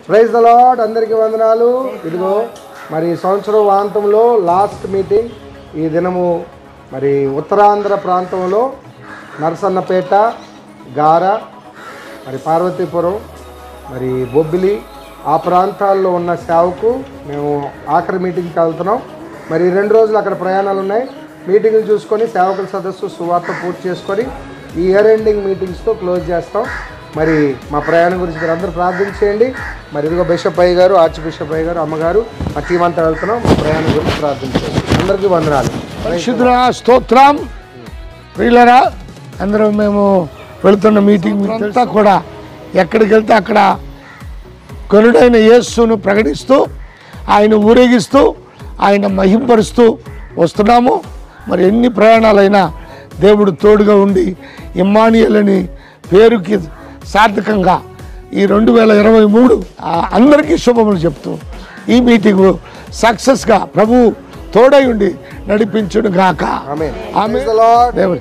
Praise the lord. అందరికీ వందనాలు. ఇదిగో మరి సంవత్సరం వాంతంలో లాస్ట్ మీటింగ్ ఈ దినము మరి ఉత్తరాంధ్ర ప్రాంతంలో నరసన్నపేట, గార, మరి పార్వతీపురం, మరి బొబ్బిలి ఆ ప్రాంతాల్లో ఉన్న సేవకు మేము ఆఖరి మీటింగ్కి వెళ్తున్నాం. మరి 2 రోజులు అక్కడ ప్రయాణాలు ఉన్నాయి. మీటింగ్లు చూసుకొని సేవకుల సదస్సు సువార్త పూర్తి చేసుకొని ఈ ఇయర్ ఎండింగ్ మీటింగ్స్తో క్లోజ్ చేస్తాం. మరి మా ప్రయాణం గురించి మీరు అందరూ ప్రార్థన చేయండి. మరి ఇదిగో బిషప్ అయ్య గారు, ఆర్చ్ బిషప్ అయ్య గారు, అమ్మగారు, మా టీం అంతా వెళ్తున్నాం. మా ప్రయాణం గురించి ప్రార్థన చేయండి. అందరికీ వందనాలు. పరిశుద్ధ స్తోత్రం. ప్రియులరా, అందరూ మేము వెళుతున్న మీటింగ్ అంతా కూడా ఎక్కడికి వెళ్తే అక్కడ గనుడైన యేసును ప్రకటిస్తూ, ఆయన ఊరేగిస్తూ, ఆయన మహింపరుస్తూ వస్తున్నాము. మరి ఎన్ని ప్రయాణాలైనా దేవుడు తోడుగా ఉండి ఇమ్మానుయేల్ అని పేరుకి సార్థకంగా ఈ 2023 అందరికీ శుభములు చెప్తూ ఈ మీటింగు సక్సెస్గా ప్రభు తోడై ఉండి నడిపించును గాక. Amen. Amen. Praise the Lord. దేవుడు